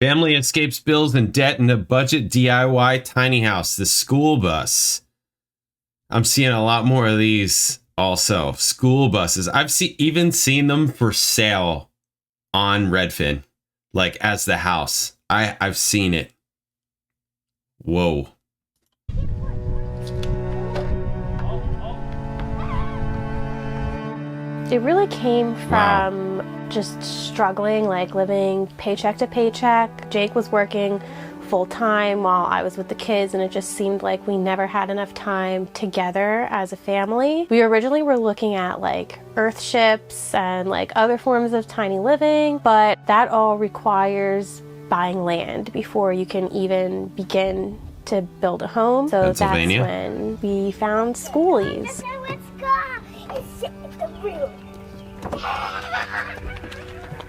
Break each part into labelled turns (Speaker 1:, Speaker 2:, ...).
Speaker 1: Family escapes bills and debt in a budget DIY tiny house. The school bus. I'm seeing a lot more of these also. School buses. I've even seen them for sale on Redfin, like as the house. I've seen it. Whoa.
Speaker 2: It really came from just struggling, like living paycheck to paycheck. Jake was working full time while I was with the kids, and it just seemed like we never had enough time together as a family. We originally were looking at like earthships and like other forms of tiny living, but that all requires buying land before you can even begin to build a home. So that's when we found schoolies.
Speaker 3: Let's go. It's the room.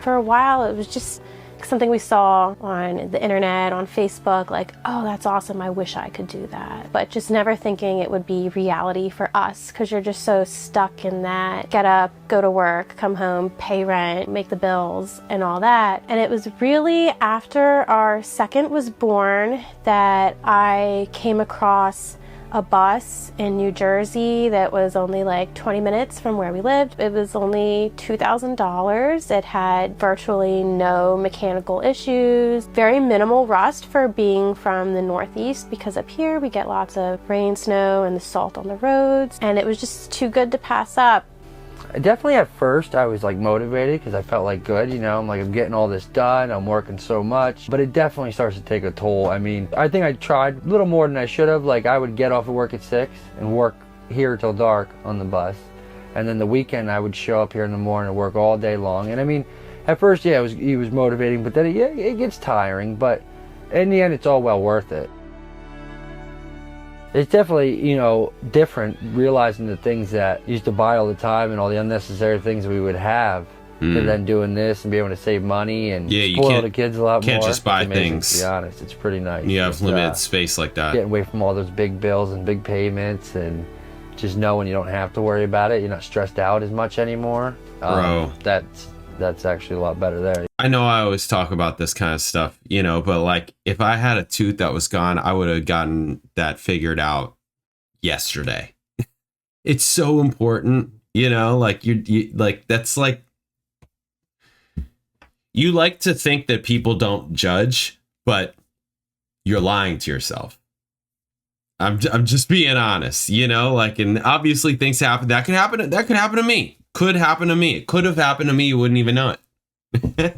Speaker 2: For a while, it was just something we saw on the internet, on Facebook, like, oh, that's awesome, I wish I could do that. But just never thinking it would be reality for us, because you're just so stuck in that get up, go to work, come home, pay rent, make the bills, and all that. And it was really after our second was born that I came across a bus in New Jersey that was only like 20 minutes from where we lived. It was only $2,000. It had virtually no mechanical issues, very minimal rust for being from the Northeast, because up here we get lots of rain, snow, and the salt on the roads, and it was just too good to pass up.
Speaker 4: Definitely at first I was like motivated because I felt like good, you know, I'm getting all this done, I'm working so much, but it definitely starts to take a toll. I mean, I think I tried a little more than I should have. Like I would get off of work at 6 and work here till dark on the bus, and then the weekend I would show up here in the morning and work all day long. And I mean, at first, yeah, it was motivating, but then it gets tiring, but in the end it's all well worth it. It's definitely, you know, different realizing the things that you used to buy all the time and all the unnecessary things we would have, to then doing this and be able to save money and spoil the kids a lot more.
Speaker 1: Can't just buy things.
Speaker 4: To be honest, it's pretty nice.
Speaker 1: You have limited space like that.
Speaker 4: Getting away from all those big bills and big payments, and just knowing you don't have to worry about it. You're not stressed out as much anymore.
Speaker 1: Bro.
Speaker 4: That's actually a lot better there.
Speaker 1: I know I always talk about this kind of stuff, you know, but like if I had a tooth that was gone, I would have gotten that figured out yesterday. It's so important, you know, like you like, that's like, you like to think that people don't judge, but you're lying to yourself. I'm just being honest, you know, like, and obviously things happen. That could happen to me. Could happen to me. It could have happened to me. You wouldn't even know it.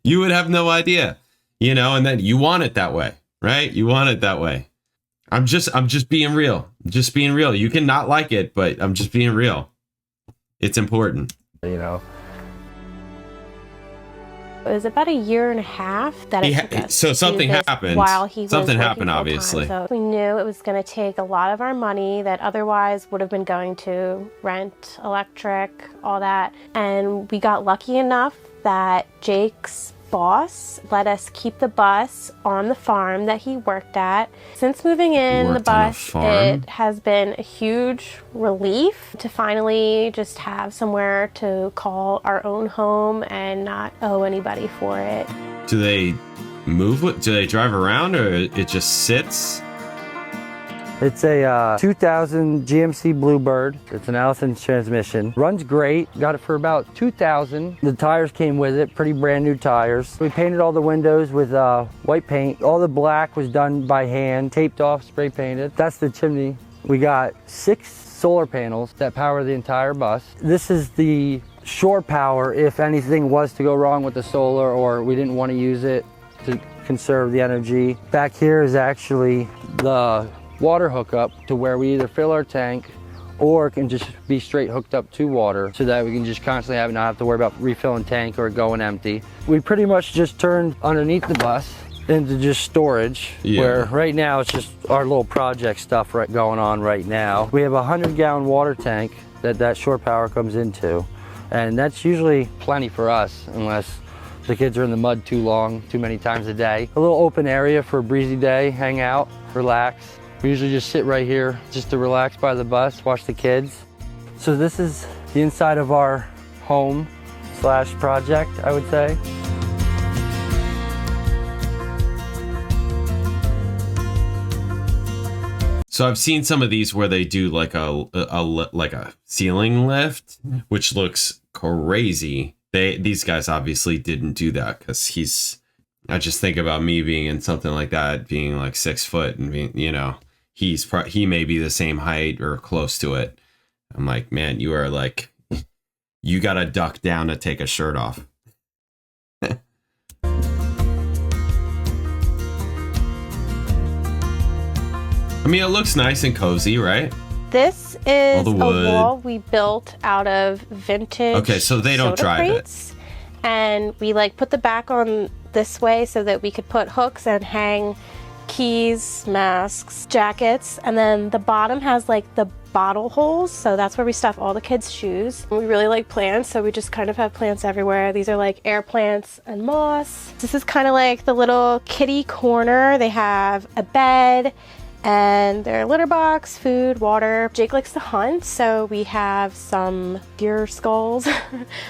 Speaker 1: You would have no idea, you know, and then you want it that way, right? You want it that way. I'm just being real. Just being real. You can not like it, but I'm just being real. It's important.
Speaker 4: You know.
Speaker 2: It was about a year and a half that it took us
Speaker 1: so something happened
Speaker 2: while he was
Speaker 1: something
Speaker 2: working
Speaker 1: happened, obviously.
Speaker 2: So we knew it was going to take a lot of our money that otherwise would have been going to rent, electric, all that. And we got lucky enough that Jake's boss let us keep the bus on the farm that he worked at. Since moving in the bus, it has been a huge relief to finally just have somewhere to call our own home and not owe anybody for it.
Speaker 1: Do they move? Do they drive around, or it just sits?
Speaker 4: It's a 2000 GMC Bluebird. It's an Allison transmission. Runs great. Got it for about $2,000. The tires came with it, pretty brand new tires. We painted all the windows with white paint. All the black was done by hand, taped off, spray painted. That's the chimney. We got 6 solar panels that power the entire bus. This is the shore power if anything was to go wrong with the solar or we didn't want to use it to conserve the energy. Back here is actually the water hookup to where we either fill our tank or can just be straight hooked up to water so that we can just constantly not have to worry about refilling tank or going empty. We pretty much just turned underneath the bus into just storage, where right now it's just our little project stuff going on right now. We have a 100-gallon water tank that shore power comes into, and that's usually plenty for us unless the kids are in the mud too many times a day. A little open area for a breezy day, hang out, relax. We usually just sit right here just to relax by the bus, watch the kids. So this is the inside of our home / project, I would say.
Speaker 1: So I've seen some of these where they do like a ceiling lift, which looks crazy. These guys obviously didn't do that because I just think about me being in something like that, being like 6 foot and being, he may be the same height or close to it. I'm like, man, you are like, you got to duck down to take a shirt off. I mean, it looks nice and cozy, right?
Speaker 2: This is a
Speaker 1: wood.
Speaker 2: wall we built out of vintage.
Speaker 1: Okay, so they don't
Speaker 2: soda
Speaker 1: drive
Speaker 2: crates. And we like put the back on this way so that we could put hooks and hang keys, masks, jackets. And then the bottom has like the bottle holes. So that's where we stuff all the kids' shoes. We really like plants, so we just kind of have plants everywhere. These are like air plants and moss. This is kind of like the little kitty corner. They have a bed and their litter box, food, water. Jake likes to hunt, so we have some deer skulls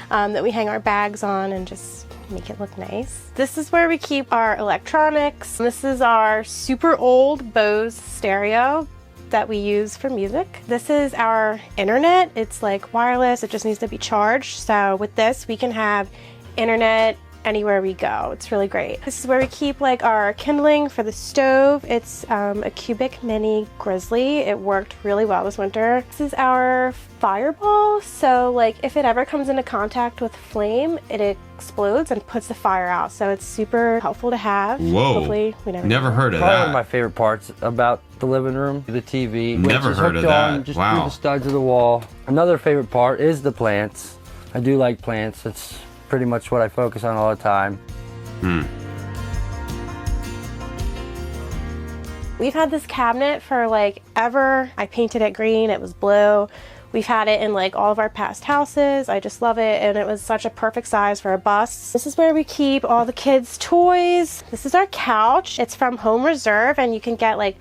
Speaker 2: that we hang our bags on and just make it look nice. This is where we keep our electronics. This is our super old Bose stereo that we use for music. This is our internet. It's like wireless, it just needs to be charged. So with this, we can have internet anywhere we go. It's really great. This is where we keep like our kindling for the stove. It's a cubic mini grizzly. It worked really well this winter. This is our fireball. So like if it ever comes into contact with flame, it explodes and puts the fire out. So it's super helpful to have.
Speaker 1: Whoa.
Speaker 2: Hopefully we
Speaker 1: never heard of
Speaker 4: Probably
Speaker 1: that.
Speaker 4: one of my favorite parts about the living room, the TV.
Speaker 1: Never
Speaker 4: which is
Speaker 1: heard of
Speaker 4: hooked on
Speaker 1: that.
Speaker 4: just
Speaker 1: Wow.
Speaker 4: through the studs of the wall. Another favorite part is the plants. I do like plants. It's pretty much what I focus on all the time.
Speaker 2: We've had this cabinet for like ever. I painted it green, it was blue. We've had it in like all of our past houses. I just love it, and it was such a perfect size for a bus. This is where we keep all the kids' toys. This is our couch. It's from Home Reserve, and you can get like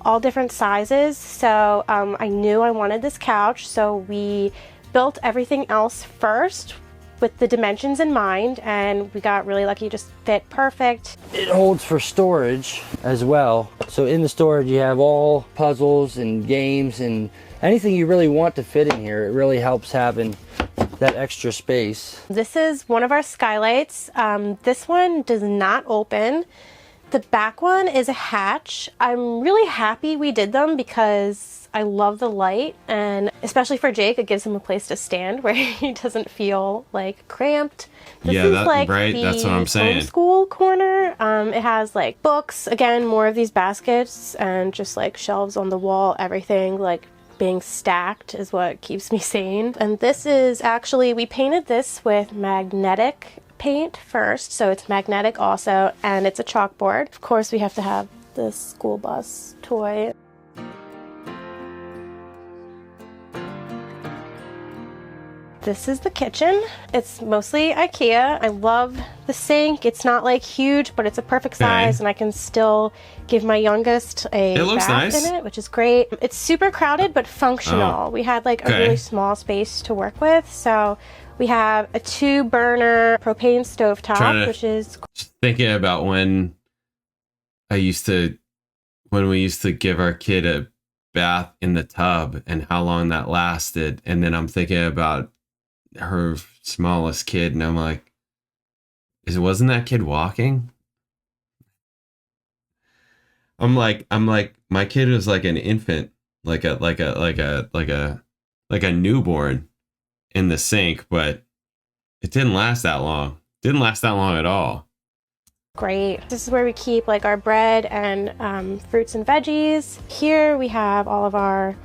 Speaker 2: all different sizes. So I knew I wanted this couch, so we built everything else first with the dimensions in mind, and we got really lucky, just fit perfect.
Speaker 4: It holds for storage as well. So in the storage you have all puzzles and games and anything you really want to fit in here. It really helps having that extra space.
Speaker 2: This is one of our skylights. This one does not open. The back one is a hatch. I'm really happy we did them because I love the light, and especially for Jake, it gives him a place to stand where he doesn't feel like cramped. This is like
Speaker 1: right.
Speaker 2: the
Speaker 1: That's what I'm saying.
Speaker 2: homeschool corner. It has like books, again, more of these baskets, and just like shelves on the wall. Everything like being stacked is what keeps me sane. And this is actually, we painted this with magnetic paint first, so it's magnetic also, and it's a chalkboard. Of course, we have to have this school bus toy. This is the kitchen. It's mostly IKEA. I love the sink. It's not like huge, but it's a perfect size, and I can still give my youngest a bath
Speaker 1: nice.
Speaker 2: in it, which is great. It's super crowded, but functional. We had like a really small space to work with, so we have a 2-burner propane stovetop, which is
Speaker 1: thinking about when we used to give our kid a bath in the tub and how long that lasted, and then I'm thinking about her smallest kid, and I'm like, wasn't that kid walking? I'm like, my kid was like an infant, like a newborn in the sink, but it didn't last that long. Didn't last that long at all.
Speaker 2: great. This is where we keep like our bread and fruits and veggies. Here we have all of our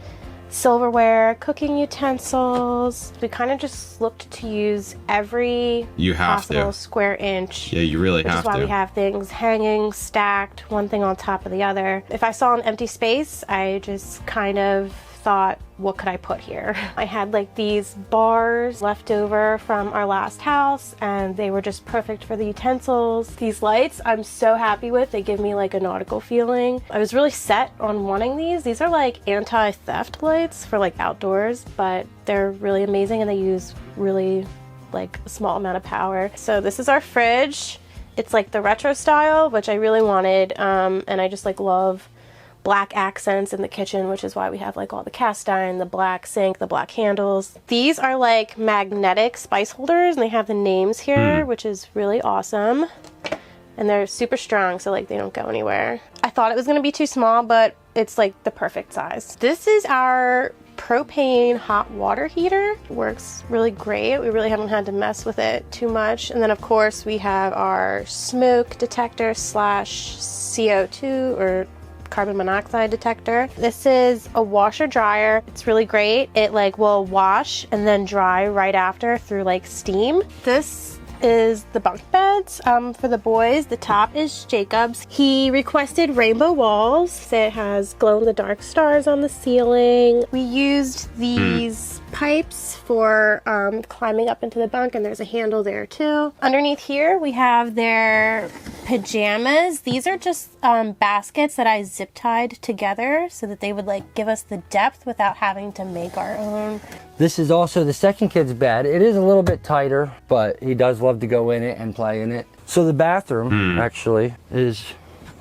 Speaker 2: silverware, cooking utensils. We kind of just looked to use every possible square inch.
Speaker 1: Yeah, you really have to.
Speaker 2: Which is why we have things hanging, stacked, one thing on top of the other. If I saw an empty space, I just kind of thought, what could I put here? I had like these bars left over from our last house, and they were just perfect for the utensils. These lights I'm so happy with. They give me like a nautical feeling. I was really set on wanting these. These are like anti-theft lights for like outdoors, but they're really amazing, and they use really like a small amount of power. So this is our fridge. It's like the retro style, which I really wanted, and I just like love black accents in the kitchen, which is why we have like all the cast iron, the black sink, the black handles. These are like magnetic spice holders, and they have the names here, which is really awesome. And they're super strong, so like they don't go anywhere. I thought it was gonna be too small, but it's like the perfect size. This is our propane hot water heater. Works really great. We really haven't had to mess with it too much. And then of course we have our smoke detector slash CO2 or carbon monoxide detector. This is a washer dryer. It's really great. It like will wash and then dry right after through like steam. This is the bunk beds for the boys. The top is Jacob's. He requested rainbow walls. It has glow-in-the-dark stars on the ceiling. We used these pipes for climbing up into the bunk, and there's a handle there too. Underneath here we have their pajamas. These are just baskets that I zip tied together so that they would like give us the depth without having to make our own.
Speaker 4: This is also the second kid's bed. It is a little bit tighter, but he does love to go in it and play in it. So the bathroom actually is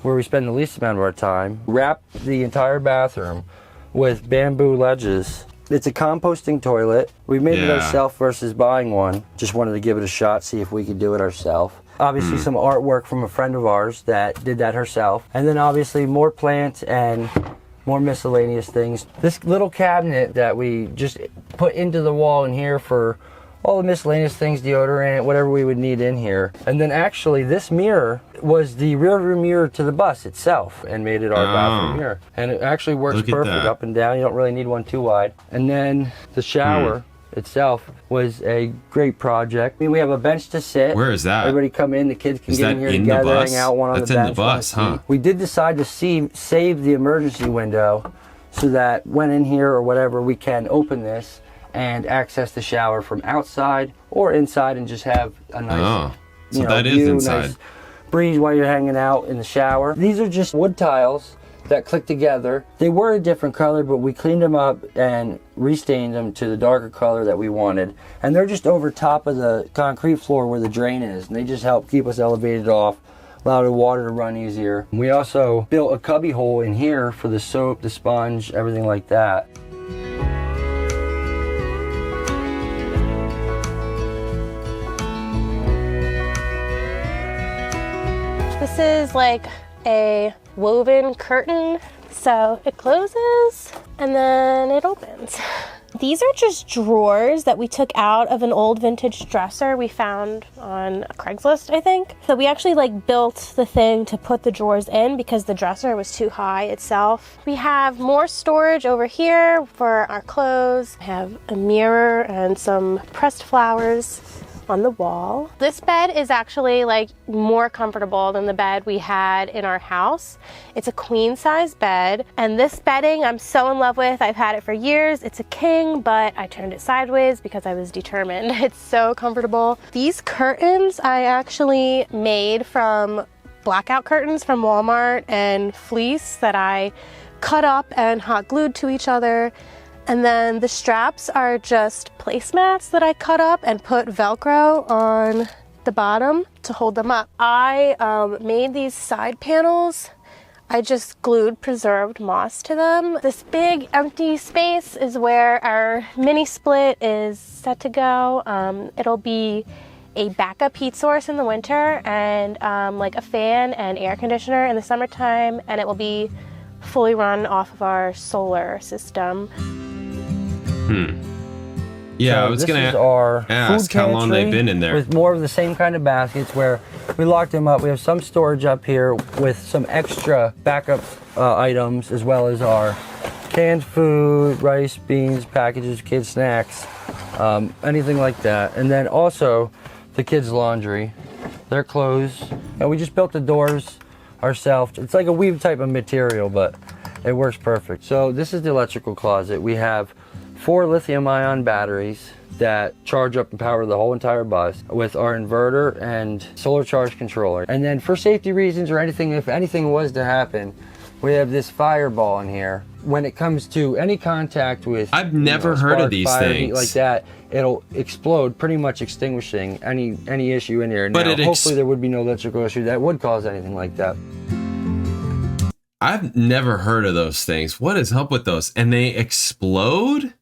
Speaker 4: where we spend the least amount of our time. Wrap the entire bathroom with bamboo ledges. It's a composting toilet. We made it ourselves versus buying one. Just wanted to give it a shot, see if we could do it ourselves. Obviously some artwork from a friend of ours that did that herself. And then obviously more plants and more miscellaneous things. This little cabinet that we just put into the wall in here for all the miscellaneous things, deodorant, whatever we would need in here. And then actually this mirror was the rear view mirror to the bus itself and made it our bathroom mirror. And it actually works perfect up and down. You don't really need one too wide. And then the shower itself was a great project. I mean, we have a bench to sit.
Speaker 1: Where is that?
Speaker 4: Everybody come in, the kids can get in here together, hang out, one on the bench.
Speaker 1: That's in the bus, huh?
Speaker 4: We did decide to save the emergency window so that when in here or whatever, we can open this and access the shower from outside or inside and just have a nice view, nice breeze while you're hanging out in the shower. These are just wood tiles that click together. They were a different color, but we cleaned them up and restained them to the darker color that we wanted. And they're just over top of the concrete floor where the drain is, and they just help keep us elevated off, allow the water to run easier. We also built a cubby hole in here for the soap, the sponge, everything like that.
Speaker 2: This is like a woven curtain, so it closes and then it opens. These are just drawers that we took out of an old vintage dresser we found on Craigslist, I think. So we actually like built the thing to put the drawers in because the dresser was too high itself. We have more storage over here for our clothes. We have a mirror and some pressed flowers on the wall. This bed is actually like more comfortable than the bed we had in our house. It's a queen size bed, and this bedding I'm so in love with. I've had it for years. It's a king, but I turned it sideways because I was determined. It's so comfortable. These curtains I actually made from blackout curtains from Walmart and fleece that I cut up and hot glued to each other. And then the straps are just placemats that I cut up and put Velcro on the bottom to hold them up. I made these side panels. I just glued preserved moss to them. This big empty space is where our mini split is set to go. It'll be a backup heat source in the winter and like a fan and air conditioner in the summertime, and it will be fully run off of our solar system.
Speaker 1: Yeah,
Speaker 4: so
Speaker 1: I was going to
Speaker 4: ask
Speaker 1: how long they've been in there.
Speaker 4: With more of the same kind of baskets where we locked them up. We have some storage up here with some extra backup items, as well as our canned food, rice, beans, packages, kids' snacks, anything like that. And then also the kids' laundry, their clothes. And we just built the doors ourselves. It's like a weave type of material, but it works perfect. So this is the electrical closet. We have 4 lithium-ion batteries that charge up and power the whole entire bus with our inverter and solar charge controller. And then for safety reasons or anything, if anything was to happen, we have this fireball in here. When it comes to any contact with
Speaker 1: I've never heard of these
Speaker 4: fire,
Speaker 1: things
Speaker 4: heat like that, it'll explode, pretty much extinguishing any issue in here.
Speaker 1: But
Speaker 4: now, hopefully there would be no electrical issue that would cause anything like that.
Speaker 1: I've never heard of those things. What is up with those? And they explode?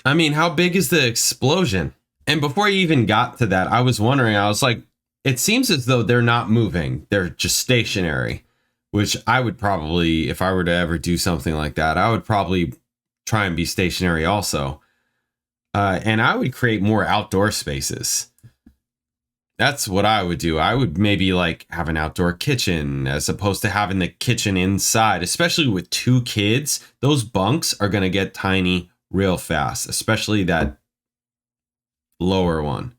Speaker 1: I mean, how big is the explosion? And before I even got to that, I was wondering, I was like, it seems as though they're not moving. They're just stationary, which I would probably, if I were to ever do something like that, I would probably try and be stationary also. And I would create more outdoor spaces. That's what I would do. I would maybe like have an outdoor kitchen as opposed to having the kitchen inside, especially with 2 kids. Those bunks are going to get tiny real fast, especially that lower one.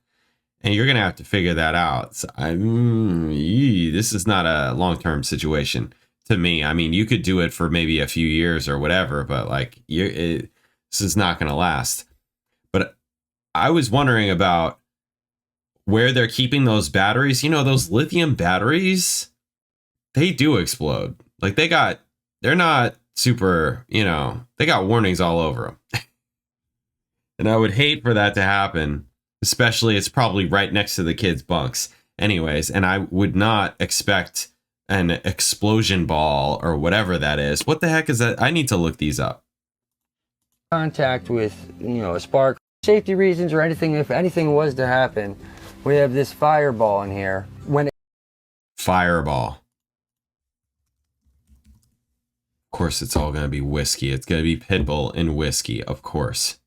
Speaker 1: And you're going to have to figure that out. So this is not a long-term situation to me. I mean, you could do it for maybe a few years or whatever, but like this is not going to last. But I was wondering about where they're keeping those batteries. You know, those lithium batteries, they do explode. Like they're not super, you know, they got warnings all over them. And I would hate for that to happen, especially it's probably right next to the kids' bunks anyways. And I would not expect an explosion ball or whatever that is. What the heck is that? I need to look these up.
Speaker 4: Contact with, you know, a spark, safety reasons or anything. If anything was to happen, we have this fireball in here.
Speaker 1: Fireball. Of course, it's all going to be whiskey. It's going to be Pitbull and whiskey, of course.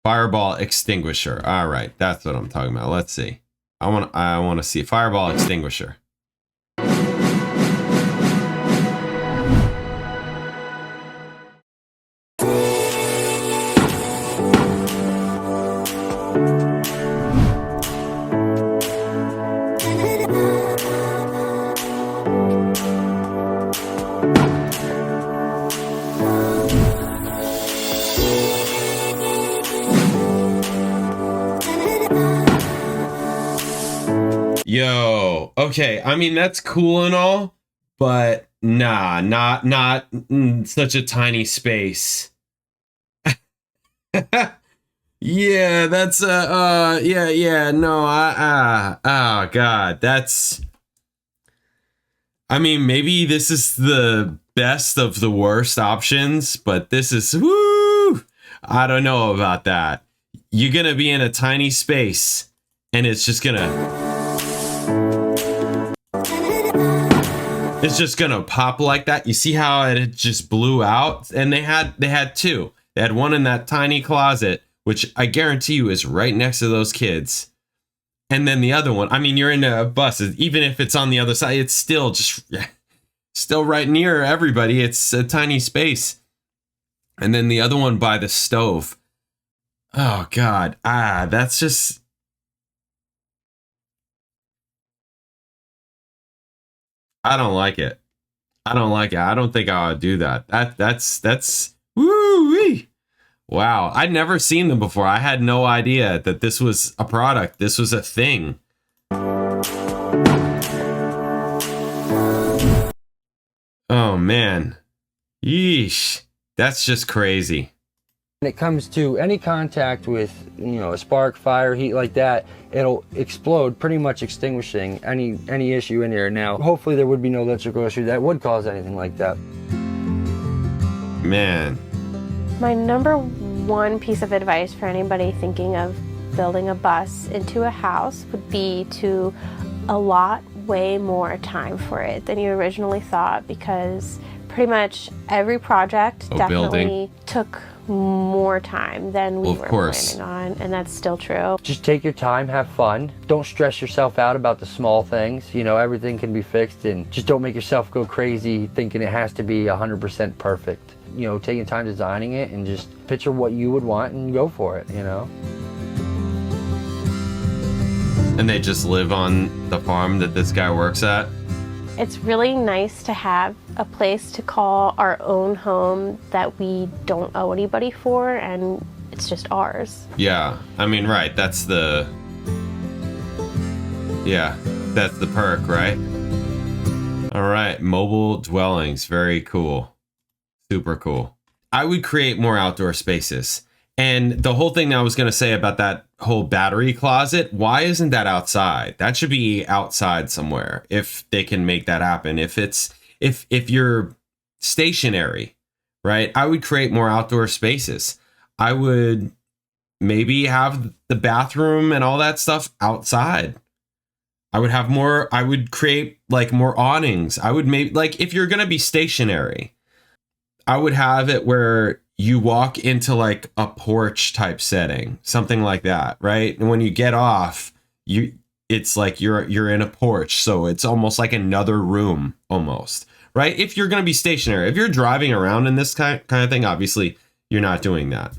Speaker 1: Fireball extinguisher. All right, that's what I'm talking about. Let's see. I want to see fireball extinguisher. Yo, okay. I mean, that's cool and all, but nah, not such a tiny space. Yeah, that's yeah, no, oh God, that's, I mean, maybe this is the best of the worst options, but this is, woo, I don't know about that. You're gonna be in a tiny space and it's just gonna pop like that. You see how it just blew out? And they had 2. They had one in that tiny closet, which I guarantee you is right next to those kids. And then the other one, I mean, you're in a bus, even if it's on the other side, it's still right near everybody. It's a tiny space. And then the other one by the stove. Oh God. That's just, I don't like it. I don't think I would do that. That's woo-wee. Wow. I'd never seen them before. I had no idea that this was a product. This was a thing. Oh man. Yeesh. That's just crazy.
Speaker 4: When it comes to any contact with, you know, a spark, fire, heat like that, it'll explode, pretty much extinguishing any issue in here. Now, hopefully there would be no electrical issue that would cause anything like that.
Speaker 1: Man.
Speaker 2: My number 1 piece of advice for anybody thinking of building a bus into a house would be to allot way more time for it than you originally thought, because pretty much every project definitely took more time than we were planning on, and that's still true.
Speaker 4: Just take your time, have fun. Don't stress yourself out about the small things. You know, everything can be fixed, and just don't make yourself go crazy thinking it has to be 100% perfect. You know, taking time designing it and just picture what you would want and go for it, you know?
Speaker 1: And they just live on the farm that this guy works at?
Speaker 2: It's really nice to have a place to call our own home that we don't owe anybody for, and it's just ours.
Speaker 1: Yeah, I mean, right, that's the perk, right? All right, mobile dwellings, very cool. Super cool. I would create more outdoor spaces. And the whole thing I was going to say about that whole battery closet, why isn't that outside? That should be outside somewhere if they can make that happen. If you're stationary, right? I would create more outdoor spaces. I would maybe have the bathroom and all that stuff outside. I would create like more awnings. I would maybe, like, if you're going to be stationary, I would have it where you walk into like a porch type setting, something like that, right? And when you get off, it's like you're in a porch, so it's almost like another room almost, right? If you're going to be stationary, if you're driving around in this kind of thing, obviously you're not doing that.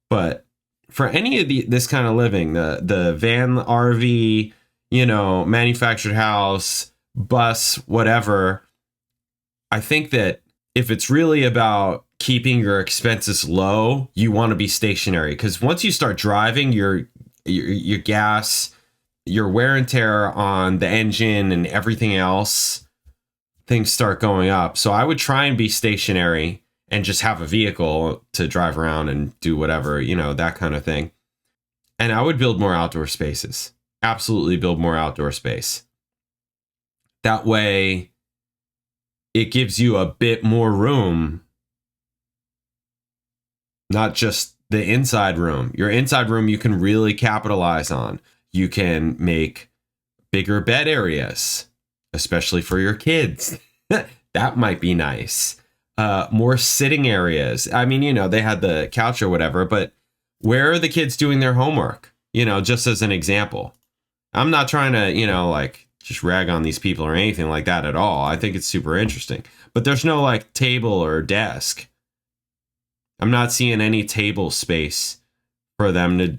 Speaker 1: But for any of this kind of living, the van, RV, manufactured house, bus, whatever, I think that if it's really about keeping your expenses low, you want to be stationary, because once you start driving, your gas, your wear and tear on the engine and everything else, things start going up. So I would try and be stationary and just have a vehicle to drive around and do whatever, that kind of thing. And I would build more outdoor spaces. Absolutely build more outdoor space. That way it gives you a bit more room, not just the inside room. Your inside room you can really capitalize on. You can make bigger bed areas, especially for your kids. That might be nice. More sitting areas. I mean, they had the couch or whatever, but where are the kids doing their homework? Just as an example. I'm not trying to, like, just rag on these people or anything like that at all. I think it's super interesting. But there's no, like, table or desk. I'm not seeing any table space for them to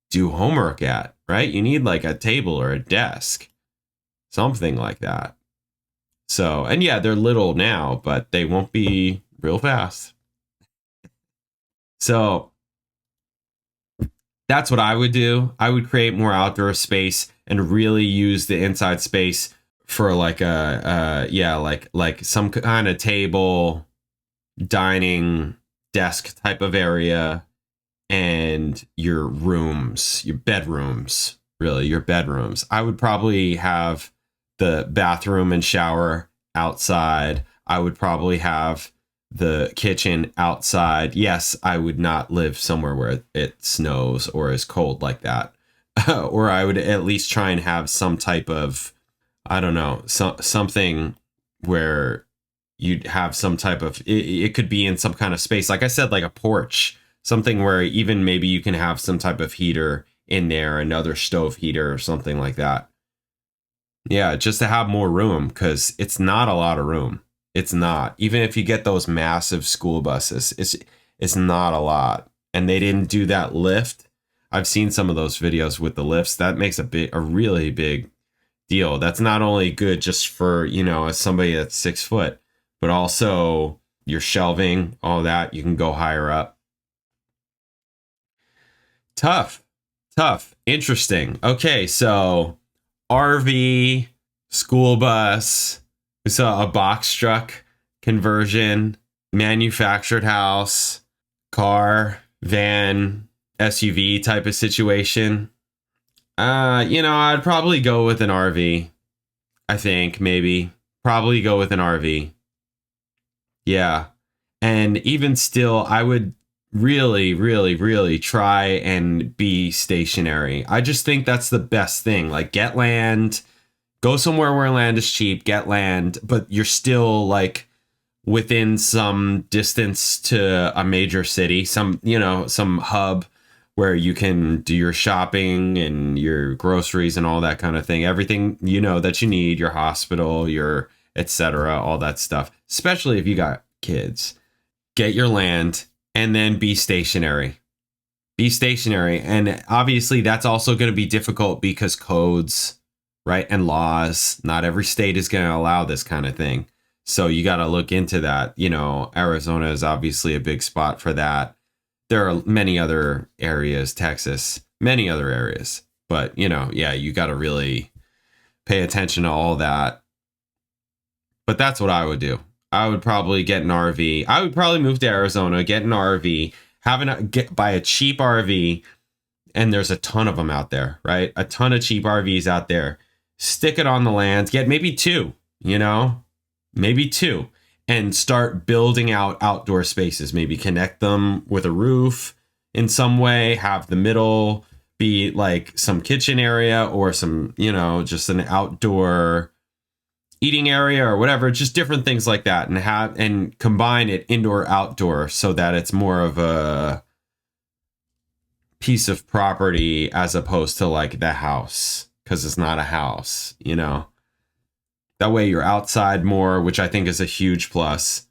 Speaker 1: do homework at, right? You need, like, a table or a desk. Something like that. So, and yeah, they're little now, but they won't be real fast. So that's what I would do. I would create more outdoor space and really use the inside space for like like some kind of table, dining, desk type of area, and your rooms, your bedrooms, really your bedrooms. I would probably have the bathroom and shower outside. I would probably have the kitchen outside. Yes, I would not live somewhere where it snows or is cold like that. Or I would at least try and have some type of, I don't know, something where you'd have some type of, it could be in some kind of space. Like I said, like a porch, something where even maybe you can have some type of heater in there, another stove heater or something like that. Yeah, just to have more room, because it's not a lot of room. It's not. Even if you get those massive school buses, it's not a lot. And they didn't do that lift. I've seen some of those videos with the lifts. That makes a really big deal. That's not only good just for, as somebody that's 6 foot, but also your shelving, all that. You can go higher up. Tough. Interesting. Okay, so RV, school bus, we saw a box truck conversion, manufactured house, car, van, SUV type of situation. I'd probably go with an RV. I think maybe probably go with an RV. Yeah. And even still, I would really, really, really try and be stationary. I just think that's the best thing. Like, get land, go somewhere where land is cheap, get land, but you're still like within some distance to a major city, some hub where you can do your shopping and your groceries and all that kind of thing. Everything, that you need, your hospital, your etc., all that stuff, especially if you got kids. Get your land and then be stationary. Be stationary. And obviously that's also going to be difficult because codes, right, and laws. Not every state is going to allow this kind of thing. So you got to look into that. Arizona is obviously a big spot for that. There are many other areas, Texas, many other areas. But, you got to really pay attention to all that. But that's what I would do. I would probably get an RV. I would probably move to Arizona, get an RV, buy a cheap RV, and there's a ton of them out there, right? A ton of cheap RVs out there. Stick it on the land, get maybe two, maybe two, and start building out outdoor spaces. Maybe connect them with a roof in some way, have the middle be like some kitchen area or some, just an outdoor eating area or whatever, just different things like that, and combine it indoor outdoor so that it's more of a piece of property as opposed to like the house, because it's not a house, that way you're outside more, which I think is a huge plus.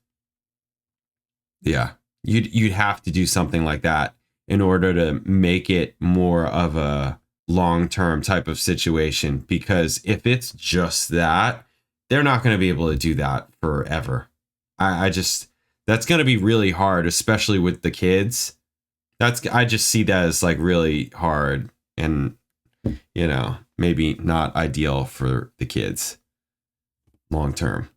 Speaker 1: Yeah, you'd have to do something like that in order to make it more of a long-term type of situation, because if it's just that, they're not going to be able to do that forever. That's going to be really hard, especially with the kids. I just see that as like really hard and, maybe not ideal for the kids long term.